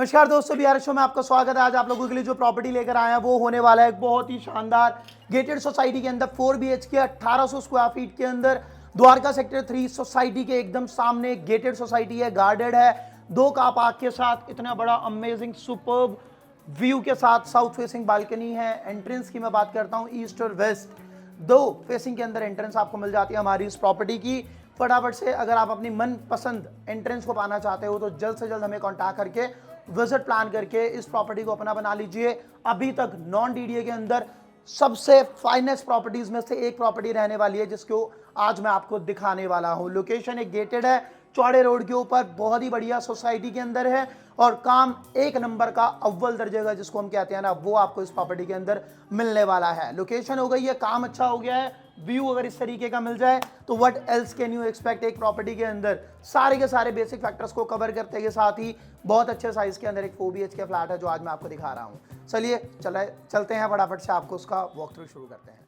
नमस्कार दोस्तों, बिहार शो में आपका स्वागत है। आज आप लोगों के लिए जो प्रॉपर्टी लेकर आए हैं वो होने वाला है एक बहुत ही शानदार गेटेड सोसाइटी के अंदर 4 BHK 1800 स्क्वायर फीट के अंदर द्वारका सेक्टर 3 सोसाइटी के एकदम सामने गेटेड सोसाइटी है, गार्डेड है, 2 कार पार्क के साथ, इतना बड़ा अमेजिंग सुपर्ब व्यू के साथ, साउथ फेसिंग बालकनी है। एंट्रेंस की मैं बात करता हूँ, ईस्ट और वेस्ट 2 फेसिंग के अंदर एंट्रेंस आपको मिल जाती है हमारी इस प्रॉपर्टी की। फटाफट से अगर आप अपनी मनपसंद एंट्रेंस को पाना चाहते हो तो जल्द से जल्द हमें कांटेक्ट करके विजिट प्लान करके इस प्रॉपर्टी को अपना बना लीजिए। अभी तक नॉन DDA के अंदर सबसे फाइनेस्ट प्रॉपर्टीज में से एक प्रॉपर्टी रहने वाली है जिसको आज मैं आपको दिखाने वाला हूं। लोकेशन एक गेटेड है, चौड़े रोड के ऊपर, बहुत ही बढ़िया सोसाइटी के अंदर है और काम एक नंबर का अव्वल दर्जे का जिसको हम कहते हैं ना, वो आपको इस प्रॉपर्टी के अंदर मिलने वाला है। लोकेशन हो गई है, काम अच्छा हो गया है, व्यू अगर इस तरीके का मिल जाए तो what else can you expect. एक प्रॉपर्टी के अंदर सारे के सारे बेसिक फैक्टर्स को कवर करते के साथ ही बहुत अच्छे साइज के अंदर एक 4 BHK फ्लैट है जो आज मैं आपको दिखा रहा हूं। चलिए चलते हैं, फटाफट से आपको उसका वॉक थ्रू शुरू करते हैं।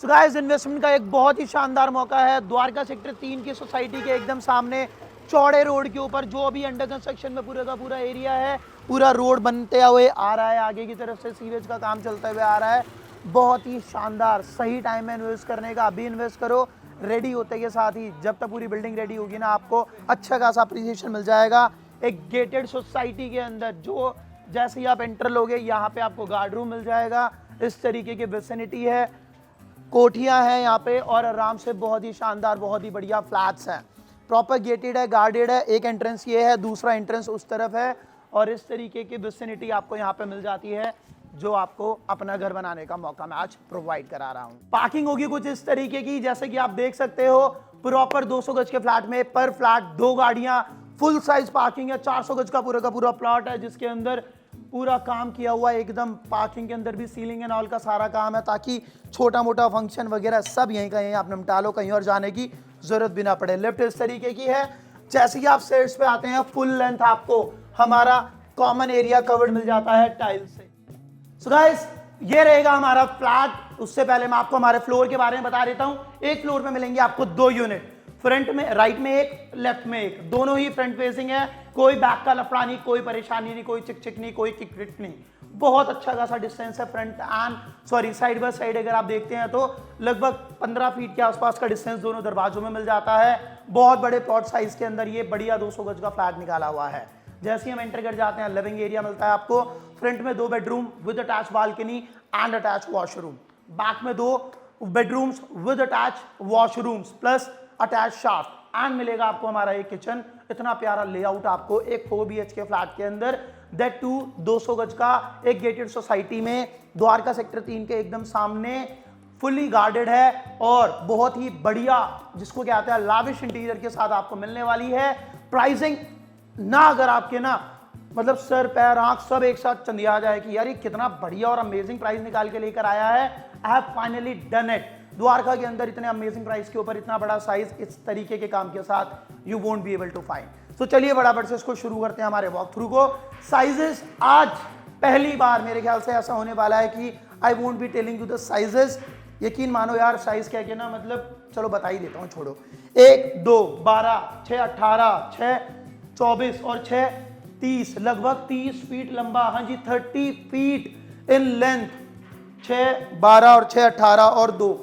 सो गाइस, इन्वेस्टमेंट का एक बहुत ही शानदार मौका है। द्वारका सेक्टर 3 की सोसाइटी के एकदम सामने चौड़े रोड के ऊपर जो अभी अंडर कंस्ट्रक्शन में पूरा का पूरा एरिया है, पूरा रोड बनते हुए आ रहा है, आगे की तरफ से सीवेज का काम चलते हुए आ रहा है। बहुत ही शानदार, सही टाइम में इन्वेस्ट करने का, अभी इन्वेस्ट करो, रेडी होते के साथ ही जब तक पूरी बिल्डिंग रेडी होगी ना आपको अच्छा खासा अप्रिसिएशन मिल जाएगा। एक गेटेड सोसाइटी के अंदर जो जैसे ही आप एंटर लोगे यहाँ पे आपको गार्ड रूम मिल जाएगा, इस तरीके की विसिनिटी है, कोठियां हैं यहाँ पे और आराम से बहुत ही शानदार, बहुत ही बढ़िया फ्लैट्स हैं। प्रॉपर गेटेड है, गार्डेड है। एक एंट्रेंस ये है, दूसरा एंट्रेंस उस तरफ है और इस तरीके की विसिनिटी आपको यहाँ पे मिल जाती है जो आपको अपना घर बनाने का मौका मैं आज प्रोवाइड करा रहा हूँ। पार्किंग होगी कुछ इस तरीके की, जैसे कि आप देख सकते हो, प्रॉपर 200 गज के फ्लैट में पर फ्लैट 2 गाड़ियां, फुल साइज पार्किंग है। 400 गज का पूरा प्लॉट है जिसके अंदर पूरा काम किया हुआ है एकदम। पार्किंग के अंदर भी सीलिंग एंड ऑल का सारा काम है ताकि छोटा मोटा फंक्शन वगैरह सब यहीं का यहीं आप निपटा लो, कहीं और जाने की जरूरत भी ना पड़े। लिफ्ट इस तरीके की है, जैसे कि आप स्टेयर्स पे आते हैं फुल लेंथ आपको हमारा कॉमन एरिया कवर्ड मिल जाता है टाइल्स से। सो गाइस, ये रहेगा हमारा फ्लैट। उससे पहले मैं आपको हमारे फ्लोर के बारे में बता देता हूं। एक फ्लोर में मिलेंगे आपको 2 यूनिट, फ्रंट में राइट में एक, लेफ्ट में एक, दोनों ही फ्रंट फेसिंग है। कोई बैक का लफड़ा नहीं, कोई परेशानी नहीं, कोई चिक नहीं, कोई किक नहीं। बहुत अच्छा खासा डिस्टेंस है front end side by side अगर आप देखते हैं तो लगभग 15 फीट के आसपास का डिस्टेंस दोनों दरवाजों में मिल जाता है। बहुत बड़े प्लॉट साइज के अंदर ये बढ़िया 200 गज का फ्लैट निकाला हुआ है। जैसे ही हम एंटर कर जाते हैं, लिविंग एरिया मिलता है आपको। फ्रंट में 2 bedroom with attach balcony and attach washroom, back में 2 bedrooms with attach washrooms plus attach shaft and मिलेगा आपको हमारा एक किचन। इतना प्यारा लेआउट आपको एक 4 BHK फ्लैट के अंदर, दैट टू 200 गज का एक गेटेड सोसाइटी में, द्वारका सेक्टर 3 के एकदम सामने, फुली गार्डेड है और बहुत ही बढ़िया जिसको कहते हैं लाविश इंटीरियर के साथ आपको मिलने वाली है। प्राइसिंग ना अगर आपके ना मतलब सर पैर आंख सब एक साथ चंदिया जाए कि यार ये कितना बढ़िया और अमेजिंग प्राइस निकाल के लेकर आया है। I have finally done it. Dwarka के अंदर इतने अमेजिंग प्राइस के ऊपर इतना बड़ा साइज इस तरीके के काम के साथ you won't be able to find. तो चलिए फटाफट से इसको शुरू करते हैं हमारे वॉक थ्रू को। साइजेस आज पहली बार मेरे ख्याल से ऐसा होने वाला है कि I won't be telling you the sizes. यकीन मानो यार, साइज कह के ना मतलब चलो बता ही देता हूँ, छोड़ो। 1 2 12 6 18 6 24 और 6 30, लगभग 30 फीट लंबा। हाँ जी, 30 फीट इन लेंथ। 6 12 और 6 18 और 2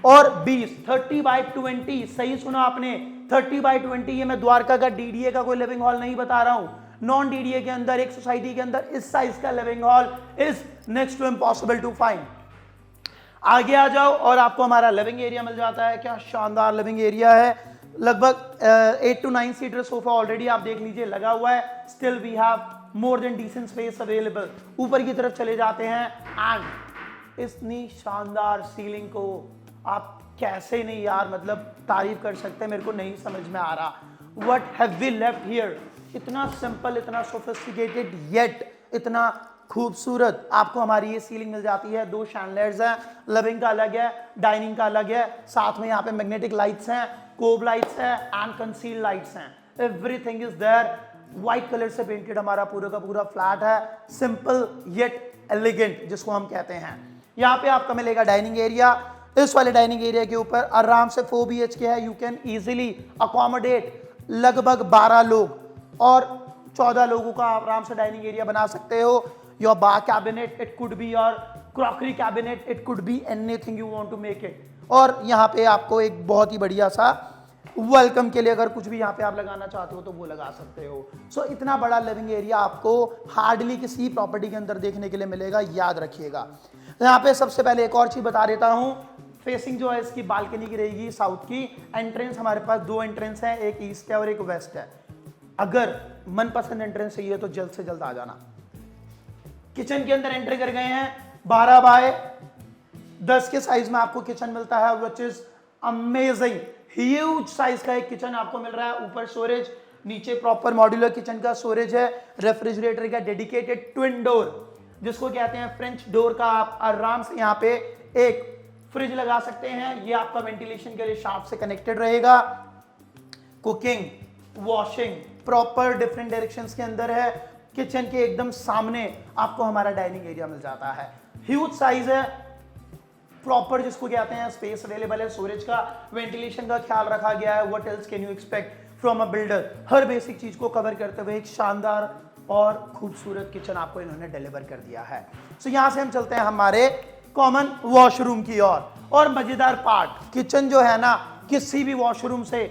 और 20, 30/20। सही सुना आपने, 30/20। ये मैं द्वारका का DDA का कोई लिविंग हॉल नहीं बता रहा हूं। नॉन DDA के अंदर एक सोसाइटी के अंदर इस साइज का living hall is next to impossible to find. आगे आ जाओ और आपको हमारा लिविंग एरिया मिल जाता है। क्या शानदार लिविंग एरिया है। लगभग 8 to 9 सीटर सोफा ऑलरेडी आप देख लीजिए लगा हुआ है। Still we have more than decent space available. ऊपर की तरफ चले जाते हैं एंड इतनी शानदार सीलिंग को आप कैसे नहीं यार मतलब तारीफ कर सकते हैं, मेरे को नहीं समझ में आ रहा। What have we left here. इतना सिंपल, इतना सोफिस्टिकेटेड येट इतना खूबसूरत आपको हमारी ये सीलिंग मिल जाती है। 2 शैंडलियर्स हैं, लिविंग का अलग है, डाइनिंग का अलग है, साथ में यहाँ पे मैग्नेटिक लाइट्स हैं, कोब लाइट्स हैं एंड कंसील लाइट्स हैं। Everything is there. White colour से पेंटेड हमारा पूरा का पूरा फ्लैट है, सिंपल येट एलिगेंट जिसको हम कहते हैं। यहाँ पे आपका मिलेगा डाइनिंग एरिया, इस वाले डाइनिंग एरिया के ऊपर आराम से 4 BHK है। यू कैन इजीली अकोमोडेट लगभग 12 लोग और 14 लोगों का आराम से डाइनिंग एरिया बना सकते हो। Your bar cabinet, it could be your crockery cabinet, it could be anything you want to make it. और यहाँ पे आपको एक बहुत ही बढ़िया सा वेलकम के लिए अगर कुछ भी यहाँ पे आप लगाना चाहते हो तो वो लगा सकते हो। सो इतना बड़ा लिविंग एरिया आपको हार्डली किसी प्रॉपर्टी के अंदर देखने के लिए मिलेगा, याद रखिएगा। यहाँ पे सबसे पहले एक और चीज बता देता हूँ, फेसिंग जो है इसकी बालकनी की रहेगी साउथ की। एंट्रेंस हमारे पास 2 एंट्रेंस है, एक ईस्ट है और एक वेस्ट है। अगर मनपसंद एंट्रेंस चाहिए तो जल्द से जल्द आ जाना। किचन के अंदर एंटर कर गए हैं, 12 बाय 10 के साइज में आपको किचन मिलता है, which is amazing. Huge size का एक किचन आपको मिल रहा है। ऊपर स्टोरेज, नीचे प्रॉपर मॉड्यूलर किचन का स्टोरेज है। रेफ्रिजरेटर का डेडिकेटेड ट्विन डोर जिसको कहते हैं फ्रेंच डोर का, आप आराम से यहाँ पे एक फ्रिज लगा सकते हैं। ये आपका वेंटिलेशन के लिए शाफ्ट से कनेक्टेड रहेगा। Cooking, washing proper different directions के अंदर है। किचन के एकदम सामने आपको हमारा डाइनिंग एरिया मिल जाता है। ह्यूज साइज है, प्रॉपर जिसको कहते हैं स्पेस अवेलेबल है। स्टोरेज का, वेंटिलेशन का ख्याल रखा गया है। What else can you expect from a builder. Her basic चीज को कवर करते हुए एक शानदार और खूबसूरत किचन आपको इन्होंने डिलीवर कर दिया है। सो यहां से हम चलते हैं हमारे कॉमन वॉशरूम की ओर। और मजेदार पार्ट, किचन जो है ना किसी भी वॉशरूम से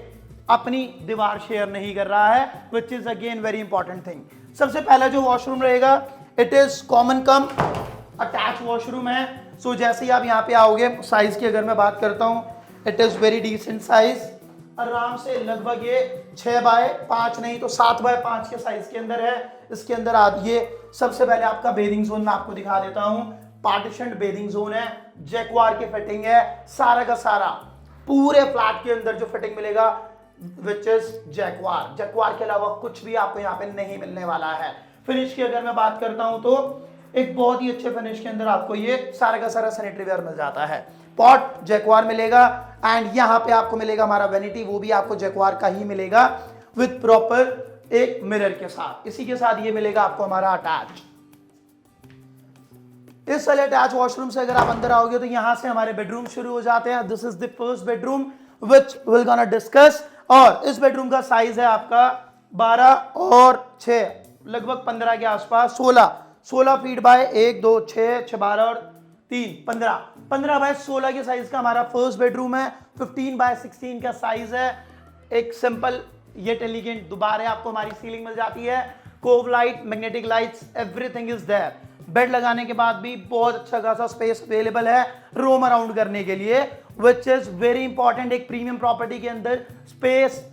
अपनी दीवार शेयर नहीं कर रहा है, which is again very important thing. सबसे पहला जो वॉशरूम रहेगा, it is common come attach washroom है। सो जैसे ही आप यहाँ पे आओगे, साइज की अगर मैं बात करता हूँ, it is very decent size. आराम से लगभग ये 6 बाय 5 नहीं तो 7 बाय 5 के साइज के अंदर है। इसके अंदर ये सबसे पहले आपका बेदिंग जोन मैं आपको दिखा देता हूँ। पार्टीशन बेदिंग जोन है, जैक्वार की फिटिंग है, सारा का सारा पूरे फ्लैट के अंदर जो फिटिंग मिलेगा विच इज जैक्वार। जैक्वार के अलावा कुछ भी आपको यहाँ पे नहीं मिलने वाला है। फिनिश की अगर मैं बात करता हूँ तो एक बहुत ही अच्छे फिनिश के अंदर आपको ये सारा का सारा सैनिटरी वेयर मिल जाता है। पॉट जैक्वार मिलेगा एंड यहाँ पे आपको मिलेगा हमारा वैनिटी, वो भी आपको जैक्वार का ही मिलेगा विद प्रॉपर एक मिरर के साथ। इसी के साथ ये मिलेगा आपको हमारा अटैच। इस वाले अटैच वॉशरूम से अगर आप अंदर आओगे तो यहां से हमारे बेडरूम शुरू हो जाते हैं। This is the first bedroom which will gonna discuss. और इस बेडरूम का साइज है आपका 12 और 6 लगभग 15 के आसपास, 16 फीट बाय 1 2 6 6 12 और 3 15 बाय 16 के साइज का हमारा फर्स्ट बेडरूम है। 15 बाय 16 का साइज है। एक सिंपल ये एलिगेंट दोबारा आपको हमारी सीलिंग मिल जाती है। Cove light, magnetic lights, everything is there. Bed लगाने के बाद भी बहुत अच्छा खासा स्पेस अवेलेबल है रोम अराउंड करने के लिए, विच इज वेरी इंपॉर्टेंट। एक प्रीमियम प्रॉपर्टी के अंदर स्पेस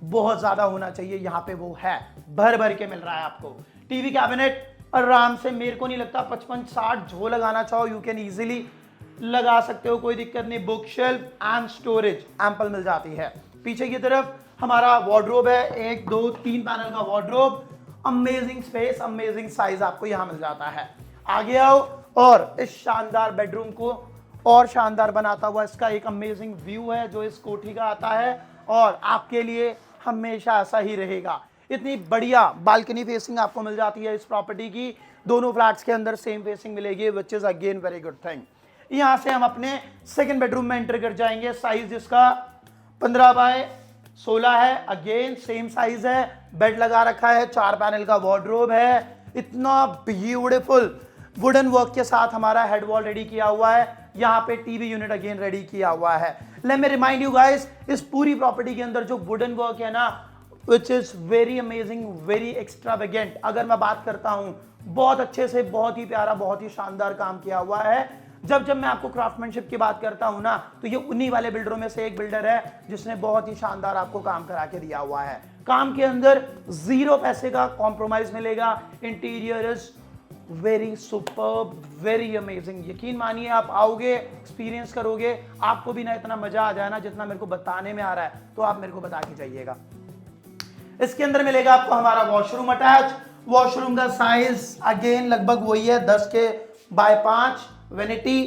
बहुत ज्यादा होना चाहिए, यहाँ पे वो है, भर भर के मिल रहा है आपको। टीवी कैबिनेट आराम से, मेरे को नहीं लगता 55-60 जो लगाना चाहो यू कैन इजीली लगा सकते हो, कोई दिक्कत नहीं। Book shelf and storage ample मिल जाती है। पीछे की तरफ हमारा वार्डरोब है, 1 2 3 पैनल का wardrobe. Amazing space, amazing size आपको यहां मिल जाता है। आगे आओ और इस शानदार बेडरूम को और शानदार बनाता हुआ इसका एक अमेजिंग व्यू है जो इस कोठी का आता है और आपके लिए हमेशा ऐसा ही रहेगा। इतनी बढ़िया बालकनी फेसिंग आपको मिल जाती है इस प्रॉपर्टी की। दोनों फ्लैट्स के अंदर सेम फेसिंग मिलेगी, which is again very good thing. यहां से हम अपने सेकंड बेडरूम में एंटर कर जाएंगे। साइज जिसका 15 बाय 16 है, अगेन सेम साइज है। बेड लगा रखा है, 4 पैनल का वार्डरोब है। इतना ब्यूटीफुल वुडन वर्क के साथ हमारा हेड वॉल रेडी किया हुआ है। यहाँ पे टीवी यूनिट अगेन रेडी किया हुआ है। Let me remind you guys, इस पूरी प्रॉपर्टी के अंदर जो वुडन वर्क है ना, which is very amazing, very extravagant. अगर मैं बात करता हूं, बहुत अच्छे से, बहुत ही प्यारा, बहुत ही शानदार काम किया हुआ है। जब मैं आपको क्राफ्टमैनशिप की बात करता हूं ना, तो ये उन्हीं वाले बिल्डरों में से एक बिल्डर है जिसने बहुत ही शानदार आपको काम करा के दिया हुआ है। काम के अंदर 0 पैसे का कॉम्प्रोमाइज मिलेगा। Interior is very superb, very amazing. यकीन मानिए, आप आओगे, एक्सपीरियंस करोगे, आपको भी ना इतना मजा आ जाए ना जितना मेरे को बताने में आ रहा है, तो आप मेरे को बता के जाइएगा। इसके अंदर मिलेगा आपको हमारा वॉशरूम अटैच। वॉशरूम का साइज अगेन लगभग वही है, 10 के by 5। Vanity,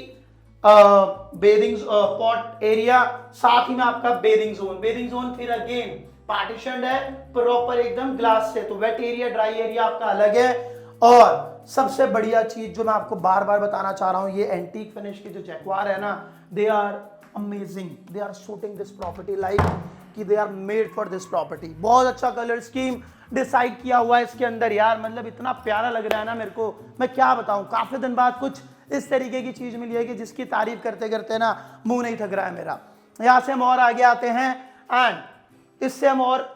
bathing pot area, साथ ही में आपका बेदिंग जोन फिर अगेन पार्टीशन है प्रॉपर एकदम ग्लास से, तो वेट एरिया ड्राई एरिया आपका अलग है। और सबसे बढ़िया चीज जो मैं आपको बार बार बताना चाह रहा हूं, ये एंटीक फिनिश की जो जैगवार है ना, they are amazing, they are shooting this property like कि they are made for this property. बहुत अच्छा कलर स्कीम डिसाइड किया हुआ है इसके अंदर यार, मतलब इतना प्यारा लग रहा है ना मेरे को, मैं क्या बताऊं। काफी दिन बाद कुछ इस तरीके की चीज मिली है कि जिसकी तारीफ करते करते ना मुंह नहीं थक रहा है मेरा। यहां से हम और आगे आते हैं एंड इससे हम और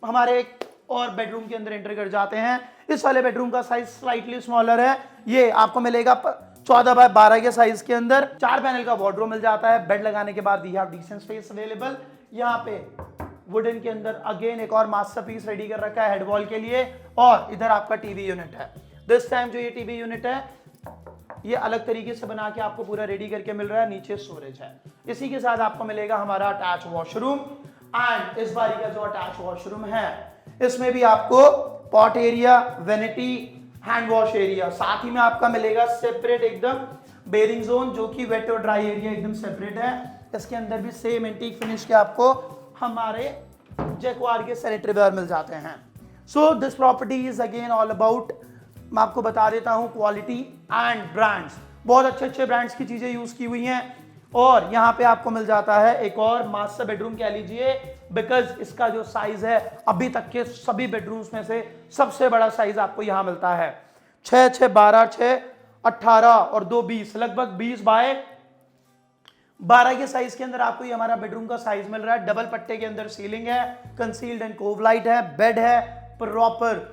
हमारे एक और बेडरूम के अंदर एंटर कर जाते हैं। इस वाले बेडरूम का साइज स्लाइटली स्मॉलर है, ये आपको मिलेगा 14 बाय 12 के साइज के अंदर। 4 पैनल का वार्डरोब मिल जाता है। बेड लगाने के बाद we have decent space available. यहाँ पे वुडन के अंदर अगेन एक और मास्टरपीस रेडी कर रखा है हेड वॉल के लिए, और इधर आपका टीवी यूनिट है। दिस टाइम जो ये टीवी यूनिट है ये अलग तरीके से बना के आपको पूरा रेडी करके मिल रहा है, नीचे स्टोरेज है। इसी के साथ आपको मिलेगा हमारा अटैच वॉशरूम, एंड इस बारी का जो अटैच वॉशरूम है इसमें भी आपको pot area, vanity, hand wash area, साथ ही में आपका मिलेगा सेपरेट एकदम बेरिंग जोन, जो कि वेट और ड्राई एरिया एकदम सेपरेट है। इसके अंदर भी सेम एंटीक फिनिश के आपको हमारे जैगवार के सैनिटरी वेयर मिल जाते हैं। So this property is again all about, मैं आपको बता देता हूं, क्वालिटी एंड ब्रांड्स। बहुत अच्छे अच्छे ब्रांड्स की चीजें यूज की हुई हैं, और यहाँ पे आपको मिल जाता है एक और मास्टर बेडरूम कह लीजिए, बिकॉज इसका जो साइज है अभी तक के सभी बेडरूम्स में से सबसे बड़ा साइज आपको यहाँ मिलता है। 6 6 12 6 18 और 2 20, लगभग 20 बाय 12 के साइज के अंदर आपको ये हमारा बेडरूम का साइज मिल रहा है। डबल पट्टे के अंदर सीलिंग है, कंसील्ड एंड कोव लाइट है, बेड है प्रॉपर।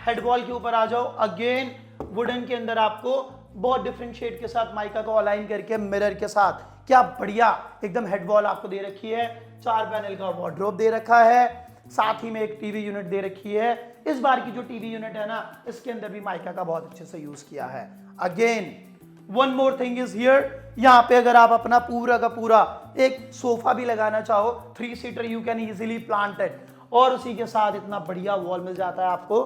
हेड वॉल के ऊपर आ जाओ, अगेन वुडन के अंदर आपको बहुत डिफरेंट शेड के साथ माइका को अलाइन करके मिरर के साथ क्या बढ़िया एकदम हेड वॉल आपको दे रखी है। 4 पैनल का वार्डरोब दे रखा है, साथ ही में एक टीवी यूनिट दे रखी है। इस बार की जो टीवी यूनिट है ना, इसके अंदर भी माइका का बहुत अच्छे से यूज किया है। Again one more thing is here, यहाँ पे अगर आप अपना पूरा का पूरा एक सोफा भी लगाना चाहो 3 seater, you can easily plant it, और उसी के साथ इतना बढ़िया वॉल मिल जाता है आपको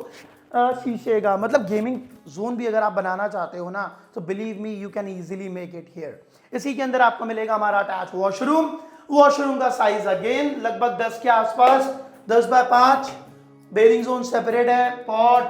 शीशे का। मतलब गेमिंग जोन भी अगर आप बनाना चाहते हो ना, तो believe me you can easily make it here. इसी के अंदर आपको मिलेगा हमारा अटैच वॉशरूम। वॉशरूम का साइज अगेन लगभग 10 के आसपास, 10 बाय 5, बेरिंग जोन सेपरेट है, pot,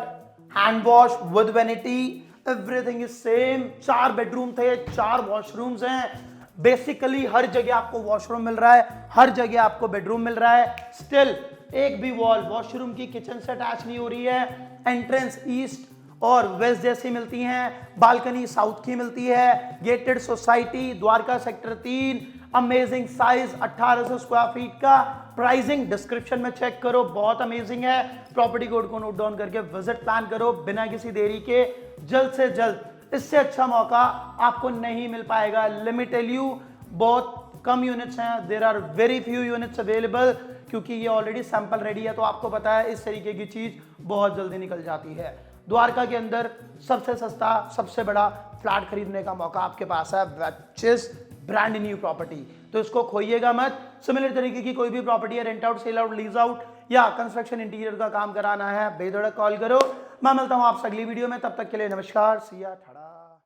hand wash with vanity, everything is same. 4 bedroom थे, 4 वॉशरूम्स हैं। बेसिकली हर जगह आपको वॉशरूम मिल रहा है, हर जगह आपको बेडरूम मिल रहा है। स्टिल एक भी वॉल वॉशरूम की किचन से अटैच नहीं हो रही है। एंट्रेंस ईस्ट और वेस्ट जैसी मिलती हैं, बालकनी साउथ की मिलती है। Gated society, Dwarka sector 3, amazing size 1800 square feet का। प्राइसिंग डिस्क्रिप्शन में चेक करो, बहुत अमेजिंग है। प्रॉपर्टी कोड को नोट डाउन करके विजिट प्लान करो बिना किसी देरी के, जल्द से जल्द। इससे अच्छा मौका आपको नहीं मिल पाएगा। लिमिट एलयू, बहुत कम यूनिट्स हैं, there are very few units available, क्योंकि ये ऑलरेडी सैंपल रेडी है। तो आपको पता है इस तरीके की चीज बहुत जल्दी निकल जाती है। द्वारका के अंदर सबसे सस्ता, सबसे बड़ा फ्लैट खरीदने का मौका आपके पास है, which is brand new property. तो इसको खोइएगा मत। सिमिलर तरीके की कोई भी प्रॉपर्टी है, rent out, sell out, lease out या कंस्ट्रक्शन इंटीरियर का काम कराना है, बेधड़क कॉल करो। मैं मिलता हूं आपसे अगली वीडियो में, तब तक के लिए नमस्कार, सिया, ठड़ा।